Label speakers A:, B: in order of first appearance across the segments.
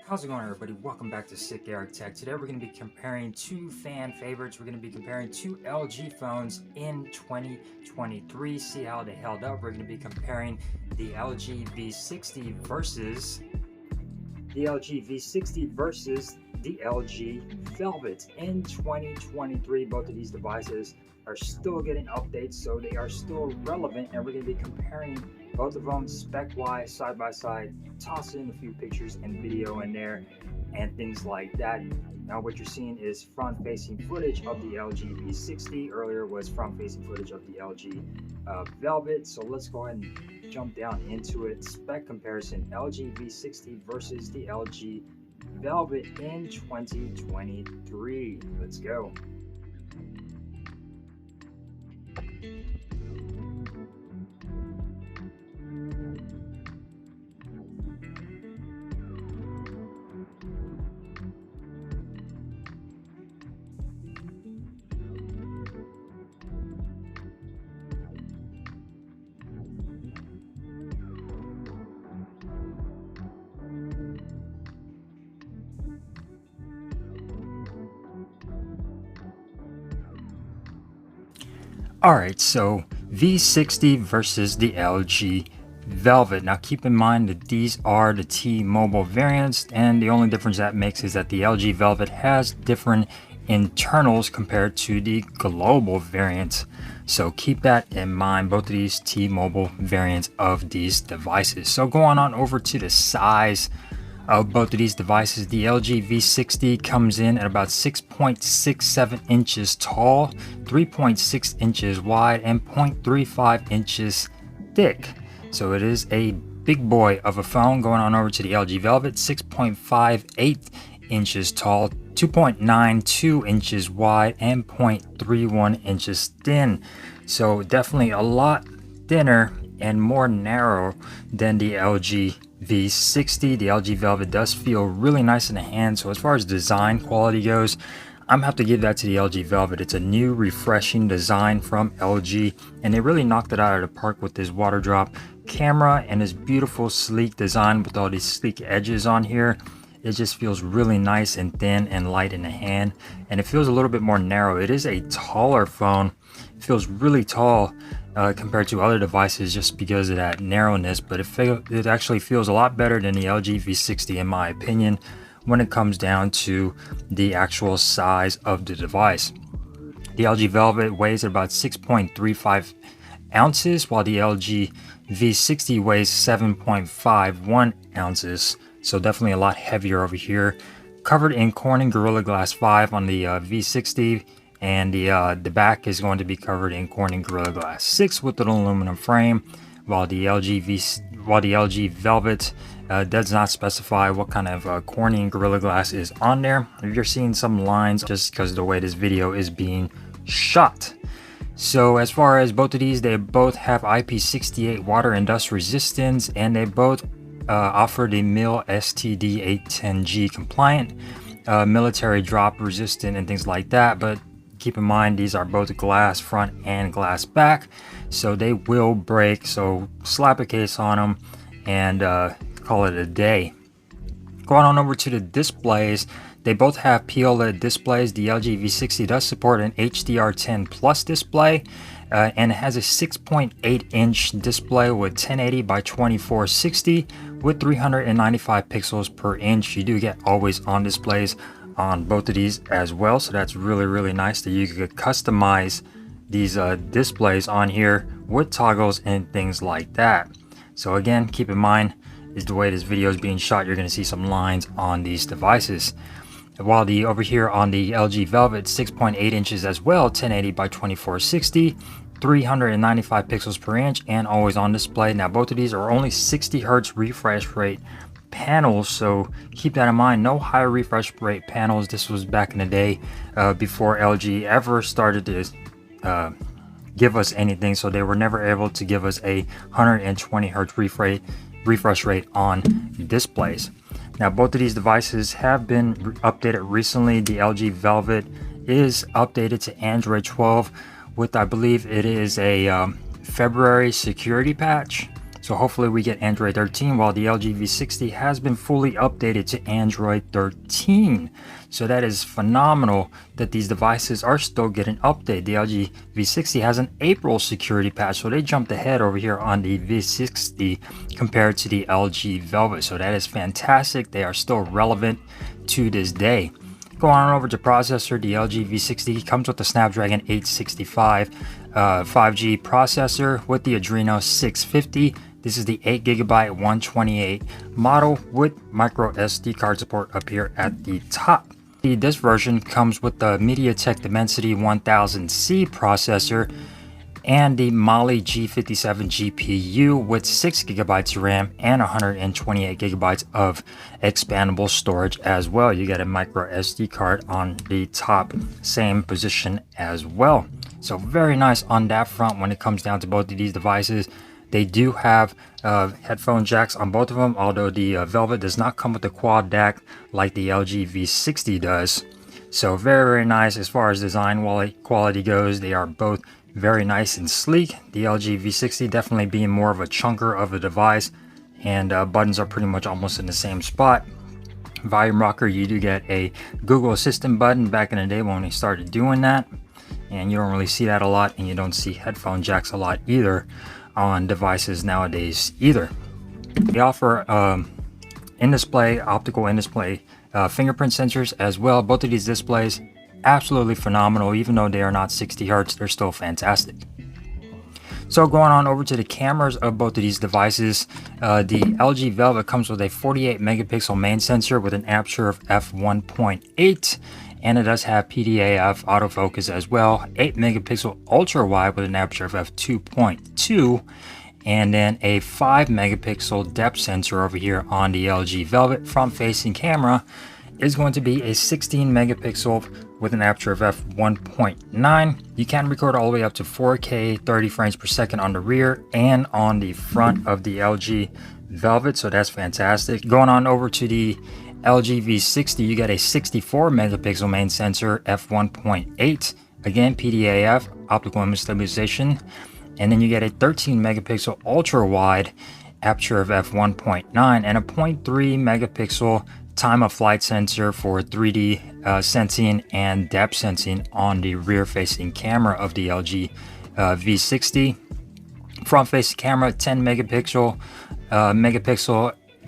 A: How's it going, everybody? Welcome back to Sick Eric Tech. Today we're going to be comparing two fan favorites. We're going to be comparing two LG phones in 2023. See how they held up. We're going to be comparing the LG V60 versus the LG Velvet in 2023. Both of these devices are still getting updates, so they are still relevant, and we're going to be comparing both of them spec wise, side by side, toss in a few pictures and video in there and things like that. Now what you're seeing is front facing footage of the LG V60. Earlier was front facing footage of the LG Velvet. So let's go ahead and jump down into it. Spec comparison: LG V60 versus the LG Velvet in 2023. Let's go. Alright, so V60 versus the LG Velvet. Now keep in mind that these are the T-Mobile variants, and the only difference that makes is that the LG Velvet has different internals compared to the global variants. So keep that in mind, both of these T-Mobile variants of these devices. So going on over to the size of both of these devices, the LG V60 comes in at about 6.67 inches tall, 3.6 inches wide, and 0.35 inches thick. So it is a big boy of a phone. Going on over to the LG Velvet, 6.58 inches tall, 2.92 inches wide, and 0.31 inches thin. So definitely a lot thinner and more narrow than the LG V60. The LG Velvet does feel really nice in the hand. So as far as design quality goes, I'm gonna have to give that to the LG Velvet. It's a new, refreshing design from LG, and they really knocked it out of the park with this water drop camera and this beautiful, sleek design with all these sleek edges on here. It just feels really nice and thin and light in the hand, and it feels a little bit more narrow. It is a taller phone. It feels really tall compared to other devices just because of that narrowness, but it actually feels a lot better than the LG V60 in my opinion when it comes down to the actual size of the device. The LG Velvet weighs about 6.35 ounces, while the LG V60 weighs 7.51 ounces. So definitely a lot heavier over here. Covered in Corning Gorilla Glass 5 on the V60, and the back is going to be covered in Corning Gorilla Glass 6 with an aluminum frame, while the LG Velvet does not specify what kind of Corning Gorilla Glass is on there. If you're seeing some lines, just because of the way this video is being shot. So as far as both of these, they both have IP68 water and dust resistance, and they both offer the MIL STD 810G compliant, military drop resistant, and things like that. But keep in mind, these are both glass front and glass back, so they will break. So slap a case on them and call it a day. Going on over to the displays, they both have POLED displays. The LG V60 does support an HDR10 Plus display, and it has a 6.8 inch display with 1080 by 2460 with 395 pixels per inch. You do get always on displays on both of these as well, so that's really nice that you could customize these displays on here with toggles and things like that. So again, keep in mind, is the way this video is being shot, you're going to see some lines on these devices. While over here on the LG Velvet, 6.8 inches as well, 1080 by 2460, 395 pixels per inch, and always on display. Now both of these are only 60 Hz refresh rate panels, so keep that in mind. No higher refresh rate panels. This was back in the day before LG ever started to give us anything, so they were never able to give us a 120 Hz refresh rate on displays. Now both of these devices have been updated recently. The LG Velvet is updated to Android 12 with, I believe it is a February security patch. So hopefully we get Android 13, while the LG V60 has been fully updated to Android 13. So that is phenomenal that these devices are still getting updated. The LG V60 has an April security patch, so they jumped ahead over here on the V60 compared to the LG Velvet. So that is fantastic. They are still relevant to this day. Going on over to processor, the LG V60 comes with the Snapdragon 865 5G processor with the Adreno 650. This is the 8GB 128 model with micro SD card support up here at the top. This version comes with the MediaTek Dimensity 1000C processor and the Mali G57 GPU with 6GB RAM and 128GB of expandable storage as well. You get a micro SD card on the top, same position as well. So very nice on that front when it comes down to both of these devices. They do have headphone jacks on both of them, although the Velvet does not come with the quad DAC like the LG V60 does. So very nice as far as design quality goes. They are both very nice and sleek. The LG V60 definitely being more of a chunker of a device, and buttons are pretty much almost in the same spot. Volume rocker, you do get a Google Assistant button back in the day when we started doing that, and you don't really see that a lot, and you don't see headphone jacks a lot either on devices nowadays either. They offer in-display, optical in-display fingerprint sensors as well. Both of these displays absolutely phenomenal. Even though they are not 60 Hz, they're still fantastic. So going on over to the cameras of both of these devices, the LG Velvet comes with a 48 megapixel main sensor with an aperture of f1.8, and it does have PDAF autofocus as well. 8 megapixel ultra wide with an aperture of f2.2, and then a 5 megapixel depth sensor over here on the LG Velvet. Front facing camera is going to be a 16 megapixel with an aperture of f1.9. You can record all the way up to 4K 30 frames per second on the rear and on the front of the LG Velvet, so that's fantastic. Going on over to the LG V60, you get a 64 megapixel main sensor, f1.8, again PDAF, optical image stabilization, and then you get a 13 megapixel ultra wide aperture of f1.9 and a 0.3 megapixel time of flight sensor for 3D sensing and depth sensing on the rear facing camera of the LG V60. Front facing camera, 10 megapixel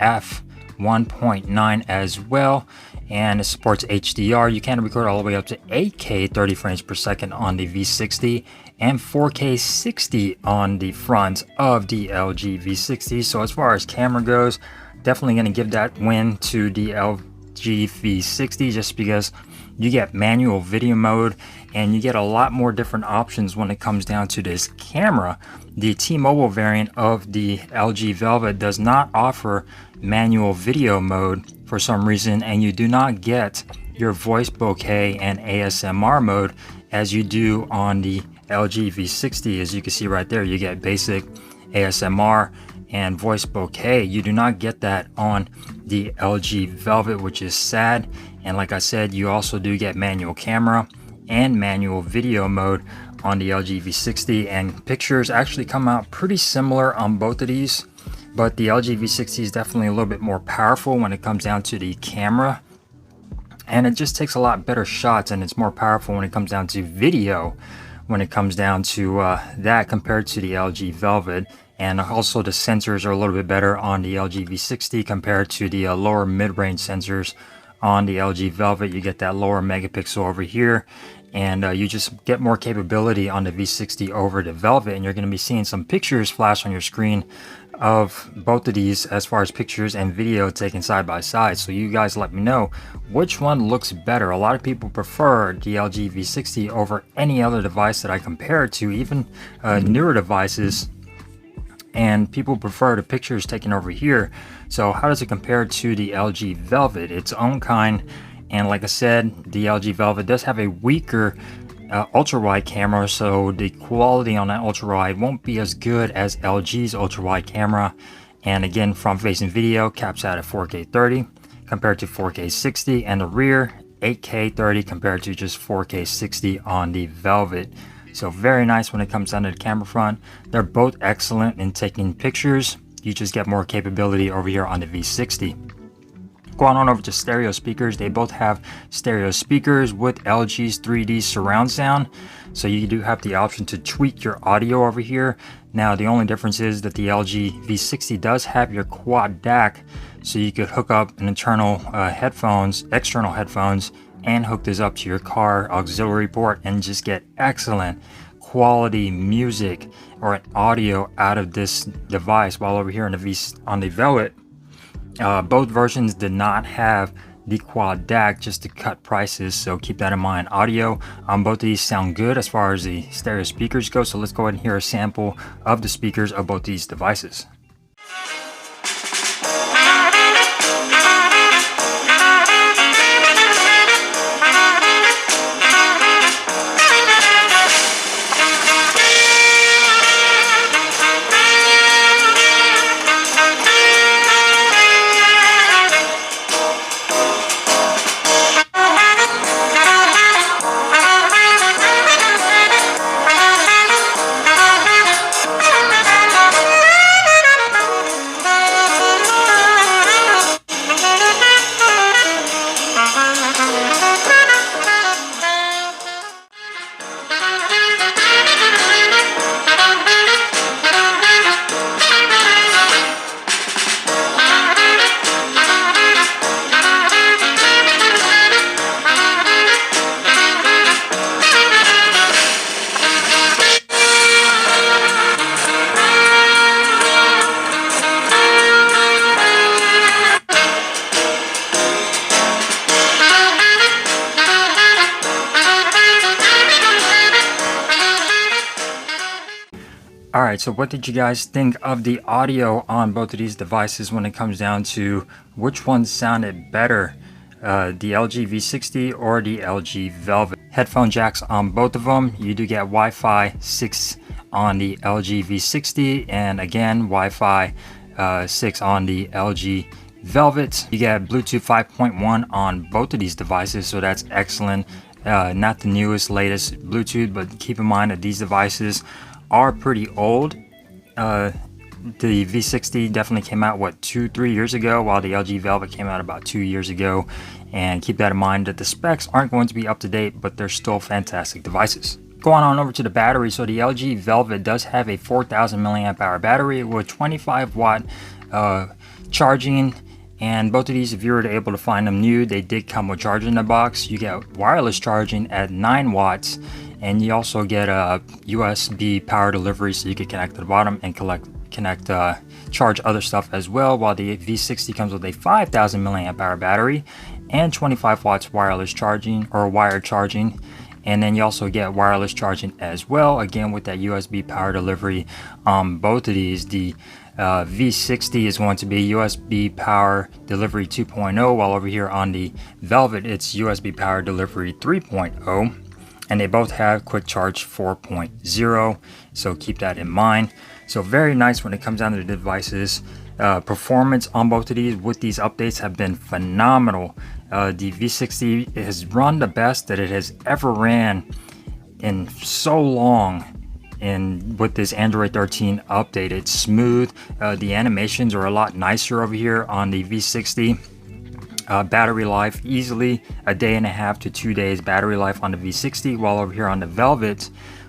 A: f1.9 as well, and it supports HDR. You can record all the way up to 8K 30 frames per second on the V60 and 4K 60 on the front of the LG V60. So as far as camera goes, definitely going to give that win to the LG V60 just because you get manual video mode and you get a lot more different options when it comes down to this camera. The T-Mobile variant of the LG Velvet does not offer manual video mode for some reason, and you do not get your voice bokeh and ASMR mode as you do on the LG V60. As you can see right there, you get basic ASMR and voice bokeh. You do not get that on the LG Velvet, which is sad. And like I said, you also do get manual camera and manual video mode on the LG V60, and pictures actually come out pretty similar on both of these, but the LG V60 is definitely a little bit more powerful when it comes down to the camera, and it just takes a lot better shots, and it's more powerful when it comes down to video when it comes down to that compared to the LG Velvet. And also the sensors are a little bit better on the LG V60 compared to the lower mid-range sensors on the LG Velvet. You get that lower megapixel over here, and you just get more capability on the V60 over the Velvet, and you're going to be seeing some pictures flash on your screen of both of these as far as pictures and video taken side by side. So you guys let me know which one looks better. A lot of people prefer the LG V60 over any other device that I compare it to, even newer devices, and people prefer the pictures taken over here. So how does it compare to the LG Velvet? Its own kind. And like I said, the LG Velvet does have a weaker ultra wide camera, so the quality on that ultra wide won't be as good as LG's ultra wide camera. And again, front facing video caps out at 4K 30 compared to 4K 60, and the rear 8K 30 compared to just 4K 60 on the Velvet. So very nice when it comes down to the camera front. They're both excellent in taking pictures You just get more capability over here on the V60. Going on over to stereo speakers, they both have stereo speakers with LG's 3D surround sound. So you do have the option to tweak your audio over here. Now the only difference is that the LG V60 does have your quad DAC, so you could hook up an external headphones, and hook this up to your car auxiliary port and just get excellent quality music or an audio out of this device. While over here on the Velvet, both versions did not have the quad DAC, just to cut prices, so keep that in mind. Audio on both of these sound good as far as the stereo speakers go, so let's go ahead and hear a sample of the speakers of both these devices. Alright, so what did you guys think of the audio on both of these devices when it comes down to which one sounded better, the LG V60 or the LG Velvet? Headphone jacks on both of them. You do get Wi-Fi 6 on the LG V60, and again Wi-Fi 6 on the LG Velvet. You get Bluetooth 5.1 on both of these devices, so that's excellent. Not the newest, latest Bluetooth, but keep in mind that these devices are pretty old. The V60 definitely came out, what, 2-3 years ago, while the LG Velvet came out about 2 years ago. And keep that in mind that the specs aren't going to be up to date, but they're still fantastic devices. Going on over to the battery, so the LG Velvet does have a 4,000 milliamp hour battery with 25 watt charging. And both of these, if you were able to find them new, they did come with charging in the box. You get wireless charging at 9 watts. And you also get a USB power delivery, so you can connect to the bottom and charge other stuff as well, while the V60 comes with a 5,000 milliamp hour battery and 25 watts wireless charging, or wired charging. And then you also get wireless charging as well, again with that USB power delivery. Both of these, the V60 is going to be USB power delivery 2.0, while over here on the Velvet it's USB power delivery 3.0. And they both have quick charge 4.0, so keep that in mind. So very nice when it comes down to the devices. Performance on both of these with these updates have been phenomenal. The V60 has run the best that it has ever ran in so long. And with this Android 13 update, it's smooth. The animations are a lot nicer over here on the V60. Battery life, easily a day and a half to 2 days battery life on the V60, while over here on the Velvet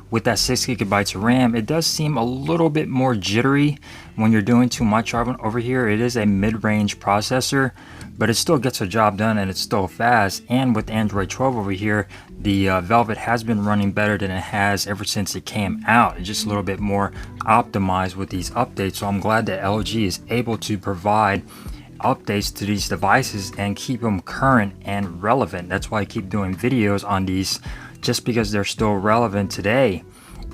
A: with that 6 gigabytes of RAM, it does seem a little bit more jittery when you're doing too much over here. It is a mid-range processor, but it still gets the job done and it's still fast. And with Android 12 over here, the Velvet has been running better than it has ever since it came out. It's just a little bit more optimized with these updates, so I'm glad that LG is able to provide updates to these devices and keep them current and relevant. That's why I keep doing videos on these, just because they're still relevant today,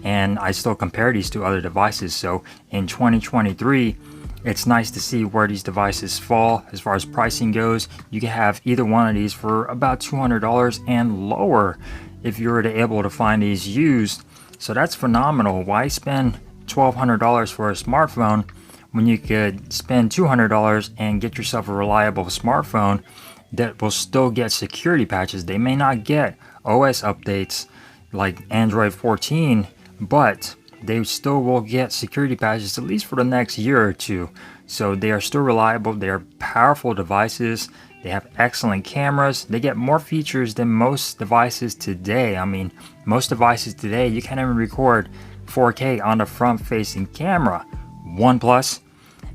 A: and I still compare these to other devices. So in 2023, it's nice to see where these devices fall as far as pricing goes. You can have either one of these for about $200 and lower if you were able to find these used. So that's phenomenal. Why spend $1,200 for a smartphone when you could spend $200 and get yourself a reliable smartphone that will still get security patches? They may not get OS updates like Android 14, but they still will get security patches at least for the next year or two. So they are still reliable. They are powerful devices. They have excellent cameras. They get more features than most devices today. I mean, most devices today, you can't even record 4K on the front facing camera. OnePlus,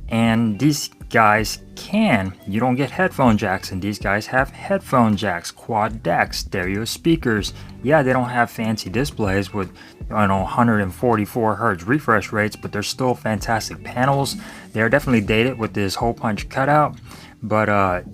A: and these guys can. You don't get headphone jacks, and these guys have headphone jacks, quad decks, stereo speakers. Yeah, they don't have fancy displays with 144 hertz refresh rates, but they're still fantastic panels. They're definitely dated with this hole punch cutout, but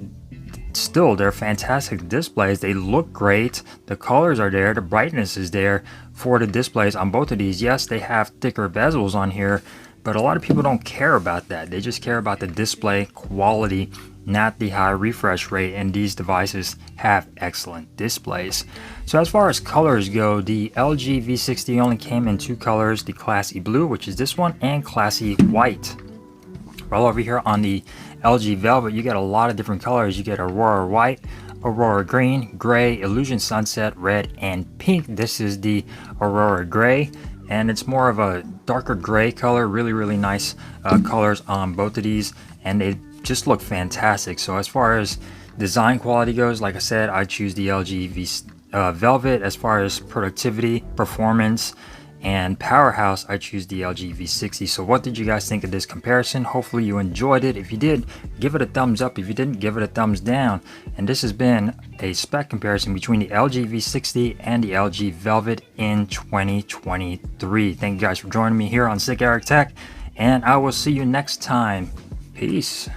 A: still, they're fantastic displays. They look great. The colors are there. The brightness is there for the displays on both of these. Yes, they have thicker bezels on here, but a lot of people don't care about that. They just care about the display quality, not the high refresh rate, and these devices have excellent displays. So as far as colors go, the LG V60 only came in 2 colors, the Classy Blue, which is this one, and Classy White. Well, over here on the LG Velvet, you get a lot of different colors. You get Aurora White, Aurora Green, Gray, Illusion Sunset, Red, and Pink. This is the Aurora Gray, and it's more of a darker gray color. Really nice colors on both of these, and they just look fantastic. So as far as design quality goes, like I said, I choose the LG Velvet. As far as productivity, performance, and powerhouse, I choose the LG V60. So what did you guys think of this comparison? Hopefully you enjoyed it. If you did, give it a thumbs up. If you didn't, give it a thumbs down. And this has been a spec comparison between the LG V60 and the LG Velvet in 2023. Thank you guys for joining me here on Sick Eric Tech, and I will see you next time. Peace.